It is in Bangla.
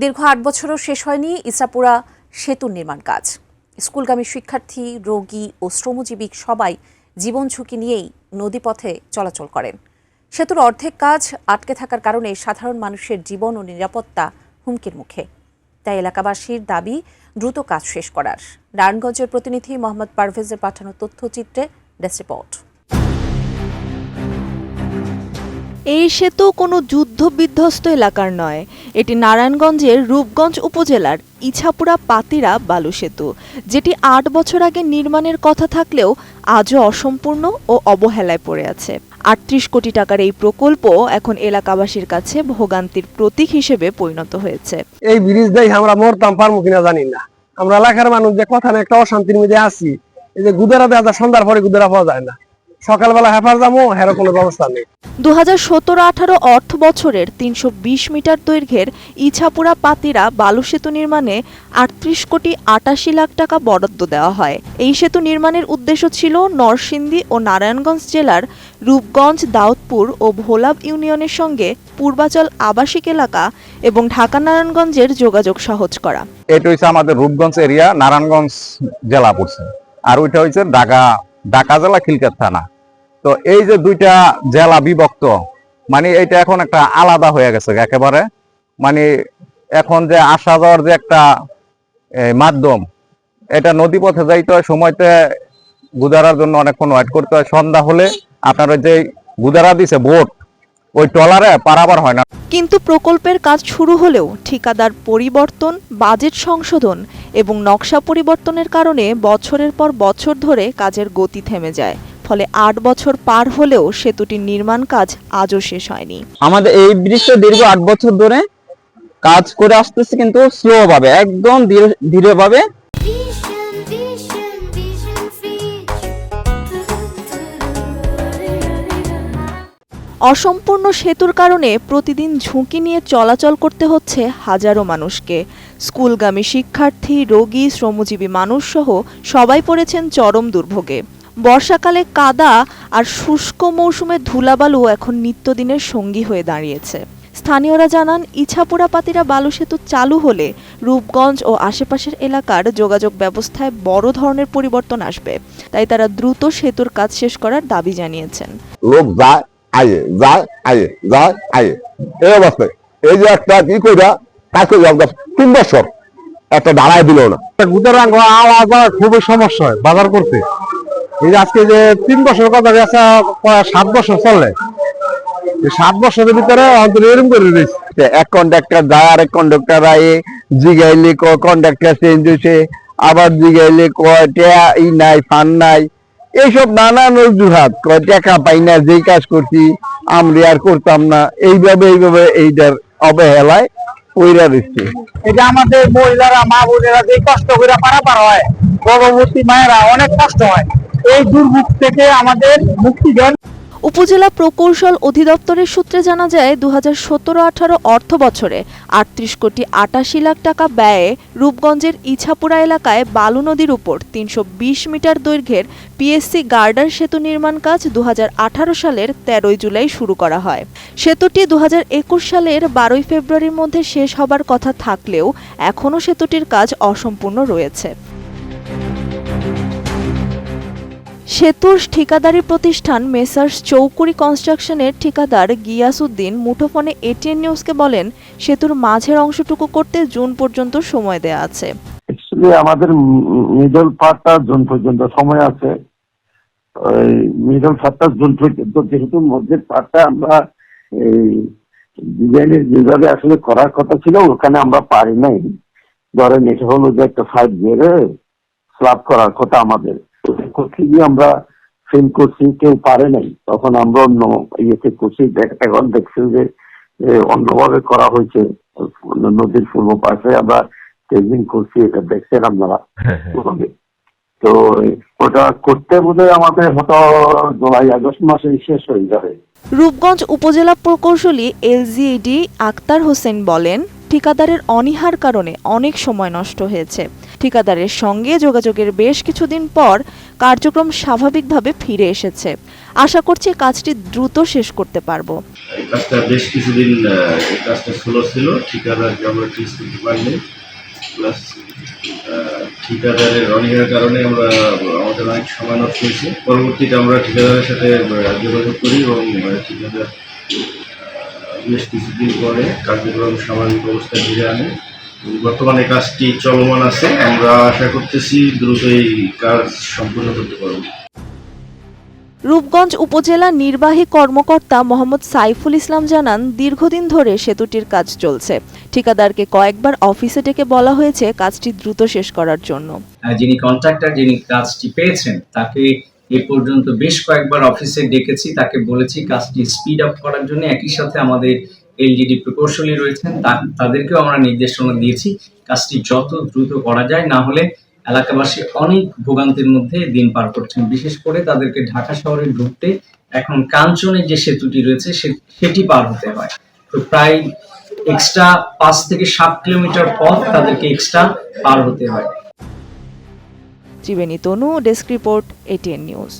দীর্ঘ ৮ বছরও শেষ হয়নি ইছাপুরা সেতুর নির্মাণ কাজ। স্কুলগামী শিক্ষার্থী, রোগী ও শ্রমজীবী সবাই জীবন ঝুঁকি নিয়েই নদীপথে চলাচল করেন। সেতুর অর্ধেক কাজ আটকে থাকার কারণে সাধারণ মানুষের জীবন ও নিরাপত্তা হুমকির মুখে। তাই এলাকাবাসীর দাবি দ্রুত কাজ শেষ করার। নারায়ণগঞ্জের প্রতিনিধি মোহাম্মদ পারভেজের পাঠানো তথ্যচিত্রে ডেস্ক রিপোর্ট। এই সেতু কোনো যুদ্ধ বিধ্বস্ত এলাকার নয়, এটি নারায়ণগঞ্জের রূপগঞ্জ উপজেলার ইছাপুরা পাতিরা বালু সেতু, যেটি ৮ বছর আগে নির্মাণের কথা থাকলেও আজও অসম্পূর্ণ ও অবহেলায় পড়ে আছে। ৩৮ কোটি টাকার এই প্রকল্প এখন এলাকাবাসীর কাছে ভোগান্তির প্রতীক হিসেবে পরিণত হয়েছে। এই ব্রিজ দিয়ে আমরা মরতাম পারবো কিনা জানি না। আমরা এলাকার মানুষ যে কথা না একটা অশান্তির মধ্যে আছি। এই যে গুদারা দেওয়া সন্ধ্যার পরে গুদারা পাওয়া যায় না, সকালবেলা হেফার যাবো হের কোনো ব্যবস্থা নেই। 2017-18 অর্থ বছরের 320 মিটার দৈর্ঘ্যের ইছাপুরা পাতিরা বালু সেতু নির্মাণে ৩৮ কোটি ৮৮ লাখ টাকা বরাদ্দ দেওয়া হয়। এই সেতু নির্মাণের উদ্দেশ্য ছিল নরসিংদী ও নারায়ণগঞ্জ জেলার রূপগঞ্জ, দাউদপুর ও ভোলাব ইউনিয়নের সঙ্গে পূর্বাচল আবাসিক এলাকা এবং ঢাকা নারায়ণগঞ্জের যোগাযোগ সহজ করা। এটা হচ্ছে আমাদের রূপগঞ্জ এরিয়া, নারায়ণগঞ্জ জেলা পড়ছে, আর ওইটা হচ্ছে ঢাকা জেলা খিলগাঁও থানা। তো এই যে দুইটা জেলা বিভক্ত, মানে এটা এখন একটা আলাদা হয়ে গেছে একেবারে। মানে এখন যে আসা যাওয়ার যে একটা মাধ্যম, এটা নদী পথে যাইতে হয়, সময়তে গুদারার জন্য অনেকক্ষণ ওয়েট করতে হয়। সন্ধ্যা হলে আপনার যে গুদারা দিছে বোট, ওই ট্রলারে পারাবার হয় না। কিন্তু প্রকল্পের কাজ শুরু হলেও ঠিকাদার পরিবর্তন, বাজেট সংশোধন এবং নকশা পরিবর্তনের কারণে বছরের পর বছর ধরে কাজের গতি থেমে যায়। ফলে ৮ বছর পার হলেও সেতুটির নির্মাণ কাজ আজও শেষ হয়নি। আমাদের এই ব্রিজটা দীর্ঘ ৮ বছর ধরে কাজ করে আসতেছে, কিন্তু স্লো ভাবে, একদম ধীরে ভাবে। অসম্পূর্ণ সেতুর কারণে প্রতিদিন ঝুঁকি নিয়ে চলাচল করতে হচ্ছে হাজারো মানুষকে। স্কুলগামী শিক্ষার্থী, রোগী, শ্রমজীবী মানুষ সহ সবাই পড়েছেন চরম দুর্ভোগে। বর্ষাকালে কাদা আর শুষ্ক মৌসুমে ধুলাবালু এখন নিত্যদিনের সঙ্গী হয়ে দাঁড়িয়েছে। স্থানীয়রা জানান, ইছাপুরা পাতিরা বালু সেতু চালু হলে রূপগঞ্জ ও আশেপাশের এলাকার যোগাযোগ ব্যবস্থায় বড় ধরনের পরিবর্তন আসবে। তাই তারা দ্রুত সেতুর কাজ শেষ করার দাবি জানিয়েছেন। লোক যায় আয়ে, যায় আয়ে, যায় আয়ে, এই অবস্থায় এই যে একটা কি কইরা কাজ করে 3 বছর একটা দাঁড়ায় দিল না। গুদারা আওয়াজ খুবই সমস্যা হয় বাজার করতে। এই যে আজকে যে 3 বছর কথা গেছে, 7 বছর চলে, 7 বছরের ভিতরে এরকম করে দিয়েছে। এক কন্ডাক্টর যায়, আরেক কন্ডাক্টর আয়ে, জিগাইলে কন্ডাক্টর চেঞ্জ হয়েছে, আবার জিগাইলে ই নাই, ফান নাই, এইসব নানান অজুহাত। টাকা পাই না, যেই কাজ করছি আমরা আর করতাম না, এইভাবে এইটার অবহেলায় ওইরা দিচ্ছে। এটা আমাদের মহিলারা, মা বোনেরা যে কষ্ট করে পারাপার হয়, গর্ভবতী মায়েরা অনেক কষ্ট হয়। এই দুর্ভোগ থেকে আমাদের মুক্তি দেন। উপজেলা প্রকৌশল অধিদপ্তরের সূত্রে জানা যায়, 2017-18 অর্থ বছরে ৩৮ কোটি ৮৮ লাখ টাকা ব্যয়ে রূপগঞ্জের ইছাপুরা এলাকায় বালু নদীর উপর 320 মিটার দৈর্ঘ্যের পিএসসি গার্ডার সেতু নির্মাণ কাজ 2018 সালের 13 জুলাই শুরু করা হয়। সেতুটি 2021 সালের 12 ফেব্রুয়ারির মধ্যে শেষ হবার কথা থাকলেও এখনও সেতুটির কাজ অসম্পূর্ণ রয়েছে। সেতুর ঠিকাদারি প্রতিষ্ঠান মেসার্স চৌকুরি কনস্ট্রাকশনের ঠিকাদার গিয়াসউদ্দিন মুঠোফোনে এটিএন নিউজকে বলেন, সেতুর মাঝের অংশটুকু করতে জুন পর্যন্ত সময় দেয়া আছে। আমাদের মিডল পার্টটা জুন পর্যন্ত সময় আছে। ওই মিডল পার্টটা জুন পর্যন্ত, যেহেতু মধ্যের পার্টটা আমরা এই ডিজাইনের যেভাবে আসলে করার কথা ছিল ওখানে আমরা পারি নাই। ধরেন এটা হলো যে একটা সাইড দিয়ে স্ল্যাব করার কথা আমাদের, করতে গিয়ে আমরা ফেল করছি, কেউ পারে নাই। তখন আমরা অন্য ইয়েতে করছি, এখন দেখছি যে অন্যভাবে করা হয়েছে। নদীর পূর্ব পাশে আমরা টেজিং করছি, এটা দেখছেন আপনারা। তো ওটা করতে বোধহয় আমাদের হয়তো জুলাই আগস্ট মাসে শেষ হয়ে যাবে। রূপগঞ্জ উপজেলা প্রকৌশলী এলজিইডি আক্তার হোসেন বলেন, ঠিকাদারের অনীহার কারণে অনেক সময় নষ্ট হয়েছে। ঠিকাদারের সঙ্গে যোগাযোগের বেশ কিছুদিন পর কার্যক্রম স্বাভাবিকভাবে ফিরে এসেছে। আশা করছি কাজটি দ্রুত শেষ করতে পারবো। এই কাজটা বেশ কিছুদিন এই কাজটা স্লো ছিল, ঠিকাদারকে আমরা টিস করতে পারিনি, প্লাস ঠিকাদারের অনিহের কারণে আমাদের অনেক সময় নষ্ট হয়েছে। পরবর্তীতে আমরা ঠিকাদারের সাথে যোগাযোগ করি এবং ঠিকাদার বেশ কিছুদিন পরে কার্যক্রম স্বাভাবিক অবস্থায় ফিরে আনে। বর্তমানে কাজটি চলমান আছে, আমরা আশা করতেছি দ্রুত এই কাজ সম্পূর্ণ করতে পারব। রূপগঞ্জ উপজেলা নির্বাহী কর্মকর্তা মোহাম্মদ সাইফুল ইসলাম জানান, দীর্ঘদিন ধরে সেতুটির কাজ চলছে। ঠিকাদারকে কয়েকবার অফিসে ডেকে বলা হয়েছে কাজটি দ্রুত শেষ করার জন্য। যিনি কন্ট্রাক্টর, যিনি কাজটি পেয়েছেন, তাকে এ পর্যন্ত বেশ কয়েকবার অফিসে ডেকেছি, তাকে বলেছি কাজটি স্পিড আপ করার জন্য। একই সাথে আমাদের এলজিডি প্রকৌশলী রয়েছেন, তাদেরকেও আমরা নির্দেশনা দিয়েছি কাজটি যত দ্রুত করা যায়, না হলে এলাকাবাসী অনেক ভোগান্তির মধ্যে দিন পার করছেন। বিশেষ করে তাদেরকে ঢাকা শহরে ঢুকতে এখন কাঞ্চনের যে সেতুটি রয়েছে সেটি পার হতে হয়, তো প্রায় এক্সট্রা 5 থেকে 7 কিলোমিটার পথ তাদেরকে এক্সট্রা পার হতে হয়। ত্রিবেণী তনু, ডেস্ক রিপোর্ট, ATN নিউজ।